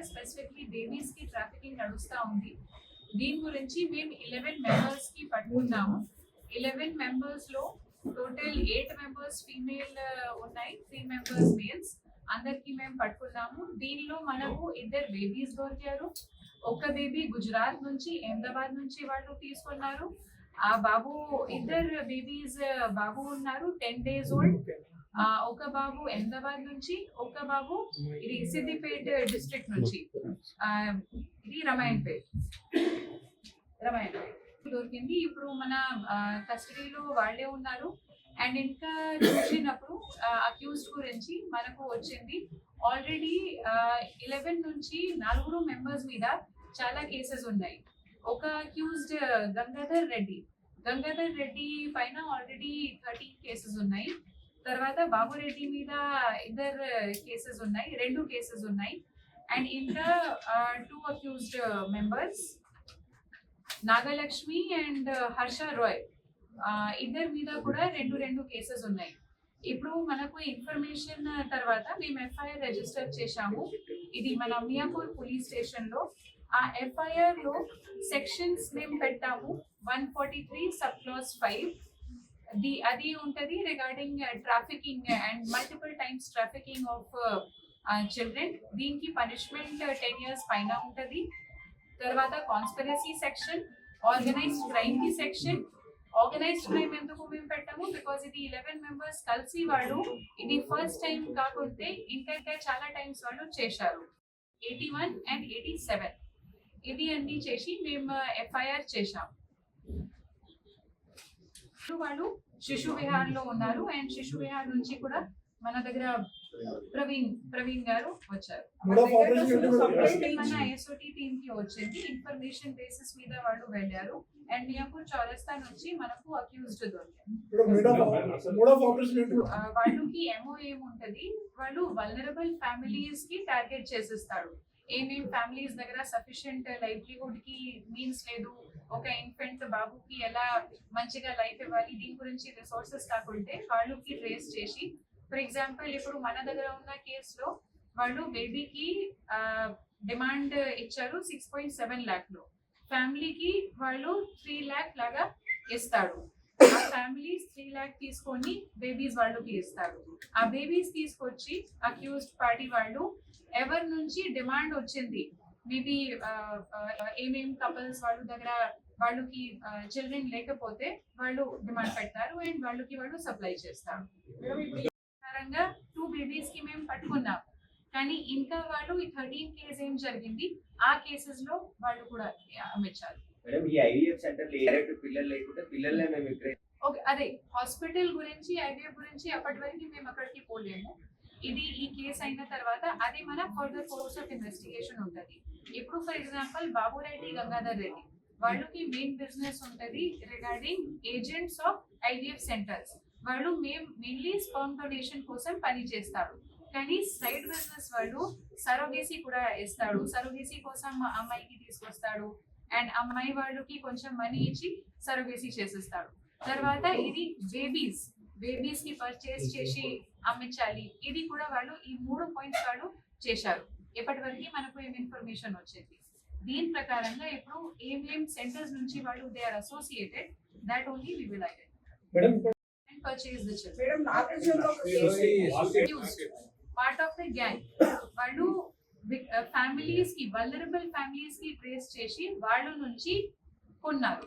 Specifically babies కి trafficking నడుస్తూ ఉంది. దీని గురించి మేము 11 మెంబర్స్ కి పట్టుకున్నాము. 11 మెంబర్స్ లో టోటల్ 8 మెంబర్స్ ఫీమేల్ ఉన్నాయి, 3 మెంబర్స్ మేల్స్. అందరికి మేము పట్టుకున్నాము. దీనిలో మనకు 2 బేబీస్ దొరికారు. ఒక బేబీ గుజరాత్ నుంచి, అహ్మదాబాద్ నుంచి వాళ్ళు తీసుకున్నారు. ఆ బాబు 2 బేబీస్ బాబు ఉన్నారు 10 days ఓల్డ్. ఒక బాబు అహ్మదాబాద్ నుంచి, ఒక బాబు ఇది సిద్దిపేట డిస్ట్రిక్ట్ నుంచి, ఇది రమాయణపేట్ దొరికింది. ఇప్పుడు మన కస్టడీలో వాళ్ళే ఉన్నారు. అండ్ ఇంకా చూసినప్పుడు అక్యూజ్డ్ గురించి మనకు వచ్చింది ఆల్రెడీ 11 నుంచి 4 మెంబర్స్ మీద చాలా కేసెస్ ఉన్నాయి. ఒక అక్యూజ్డ్ గంగాధర్ రెడ్డి పైన ఆల్రెడీ 13 కేసెస్ ఉన్నాయి. తర్వాత బాబు రెడ్డి మీద 2 కేసెస్ ఉన్నాయి, 2 కేసెస్ ఉన్నాయి. అండ్ ఇంకా 2 accused members Nagalakshmi and Harsha Roy, 2 మీద కూడా 2 కేసెస్ ఉన్నాయి. ఇప్పుడు మనకు ఇన్ఫర్మేషన్ తర్వాత మేము ఎఫ్ఐఆర్ రిజిస్టర్ చేశాము. ఇది మన మియాపూర్ పోలీస్ స్టేషన్ లో. ఆ ఎఫ్ఐఆర్ లో సెక్షన్స్ మేము పెట్టాము 143 సబ్ క్లాస్ 5. అది ఉంటది regarding trafficking and multiple times trafficking of children. దీనికి పనిష్మెంట్ 10 years పైన ఉంటది. తర్వాత కాన్స్పిరసీ సెక్షన్, ఆర్గనైజ్డ్ క్రైమ్ కి సెక్షన్. ఆర్గనైజ్డ్ క్రైమ్ ఎందుకు మేము పెట్టాము, బికాజ్ ఇది 11 మెంబర్స్ కలిసి వాళ్ళు ఇది ఫస్ట్ టైం కాకుంటే ఇంకా చాలా టైమ్స్ వాళ్ళు చేశారు. 81 and 87 ఇది అన్ని చేసి మేము ఎఫ్ఐఆర్ చేశాం. వాళ్ళు శిశు విహార్ లో ఉన్నారు. అండ్ శిశు విహార్ నుంచి కూడా మన దగ్గర ప్రవీణ్ గారు వచ్చారు. మన ఎస్ఓటి టీమ్ కి వచ్చింది. ఇన్ఫర్మేషన్ బేసిస్ మీద వాళ్ళు వెళ్ళారు. అండ్ మియాపూర్ చౌరస్తా నుంచి మనకు అక్యూజ్డ్ దొరికారు. వాళ్ళకి ఏమో ఏముంటది, వాళ్ళు వల్నరబుల్ ఫ్యామిలీస్ కి టార్గెట్ చేసేస్తారు. ఏమేం ఫ్యామిలీస్ దగ్గర సఫిషియంట్ లైవ్లీహుడ్ కి మీన్స్ లేదు, ఒక ఇన్ఫెంట్ బాబుకి ఎలా మంచిగా లైఫ్ ఇవ్వాలి, దీని గురించి రిసోర్సెస్ కాకుంటే వాళ్ళకి ట్రేస్ చేసి, ఫర్ ఎగ్జాంపుల్ ఇప్పుడు మన దగ్గర ఉన్న కేసులో వాళ్ళు బేబీకి డిమాండ్ ఇచ్చారు 6.7 lakh లో, ఫ్యామిలీకి వాళ్ళు 3 lakh లాగా ఇస్తాడు. ఆ ఫ్యామిలీస్ 3 lakh తీసుకొని బేబీస్ వాళ్ళకి ఇస్తారు. ఆ బేబీస్ తీసుకొచ్చి అక్యూజ్డ్ పార్టీ వాళ్ళు ఎవరి నుంచి డిమాండ్ వచ్చింది, మేబీ ఏమేం కపుల్స్ వాళ్ళ దగ్గర వాళ్ళకి చిల్డ్రన్ లేకపోతే వాళ్ళు డిమాండ్ పెడతారు అండ్ వాళ్ళకి వాళ్ళు సప్లై చేస్తారు. 2 బేబీస్ కి మేము పట్టుకున్నాం. కానీ ఇంకా వాళ్ళు ఈ 13 కేసు ఏం జరిగింది, ఆ కేసెస్ లో వాళ్ళు కూడా అమ్మించారు. ఓకే, అదే హాస్పిటల్ గురించి ఐవీఎఫ్ గురించి అప్పటి వరకు మేము అక్కడికి పోలేము. ఇది ఈ కేసు అయిన తర్వాత అది మన ఫర్దర్ కోర్స్ ఆఫ్ ఇన్వెస్టిగేషన్ ఉంటుంది. ఇప్పుడు ఫర్ ఎగ్జాంపుల్ బాబు రెడ్డి, గంగాధర్ రెడ్డి వాళ్ళకి మెయిన్ బిజినెస్ ఉంటుంది regarding agents of IVF centres. వాళ్ళు మెయిన్లీ స్పర్మ్ డొనేషన్ కోసం పని చేస్తారు. కానీ సైడ్ బిజినెస్ వాళ్ళు సరోగేసీ కూడా ఇస్తాడు. సరోగేసీ కోసం అమ్మాయికి తీసుకొస్తాడు అండ్ అమ్మాయి వాళ్ళకి కొంచెం మనీ ఇచ్చి సరోగేసీ చేసేస్తాడు. తర్వాత ఇది బేబీస్ కి పర్చేస్ చేసి అమ్మించాలి. ఇది కూడా వాళ్ళు ఈ 3 points వాళ్ళు చేశారు. ఇప్పటి వరకు మనకు ఏం ఇన్ఫర్మేషన్ వచ్చింది, దీని ప్రకారంగా ఇప్పుడు ఏమేం సెంటర్స్ నుంచి వాళ్ళు they are associated, that only we will identify and purchase the children. Part of the gang వాళ్ళు ఫ్యామిలీస్ కి, వల్నరబుల్ ఫ్యామిలీస్ కి ట్రేస్ చేసి వాళ్ళ నుంచి కొన్నారు,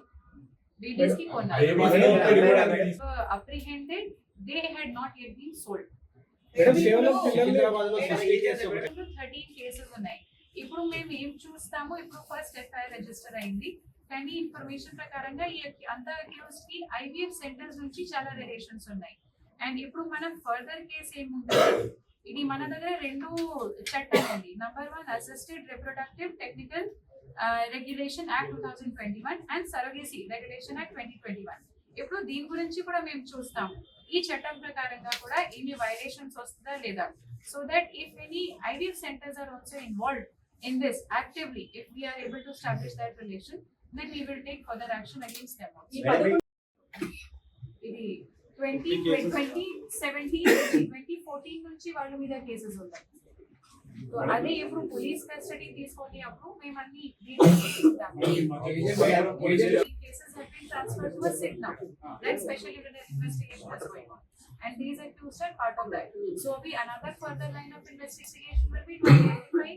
బేబీస్ కి కొన్నారు. Apprehended, they had not yet been sold. 13 cases ఉన్నాయి. ఇప్పుడు మేము ఏం చూస్తాము, ఇప్పుడు ఫస్ట్ ఎఫ్ఐఆర్ రిజిస్టర్ అయింది. కానీ ఇన్ఫర్మేషన్ ప్రకారంగా ఈ అంత అక్యూజ్డ్ కి ఐవీఎఫ్ సెంటర్స్ నుంచి చాలా రిలేషన్స్ ఉన్నాయి. అండ్ ఇప్పుడు మన ఫర్దర్ కేసు ఏముంటుంది, ఇది మన దగ్గర 2 చట్టాలు ఉంది. Number 1 assisted reproductive technical regulation act 2021 and surrogacy regulation act 2021. ఇప్పుడు దీని గురించి కూడా మేము చూస్తాము, ఈ చట్టం ప్రకారంగా కూడా ఎన్ని వైలేషన్స్ వస్తుందా లేదా. So that if any IVF centres are also involved in this actively, if we are able to establish that relation, then we will take further action against them also. ఇది 2017 2014 నుంచి వాళ్ళ మీద కేసెస్ ఉన్నాయి. So అదే ఇప్పుడు police custody తీసుకొని అప్పుడు మేము అన్ని డీటెయిల్స్ తీసుకుంటాము. Cases have been transferred to a SIT now. That special unit investigation is going on. And these accused are part of that. So another further line of investigation will be to identify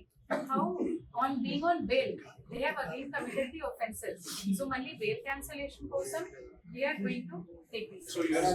how on being on bail, they have again committed the offences. So only bail cancellation kosam we are going to take this. So you are saying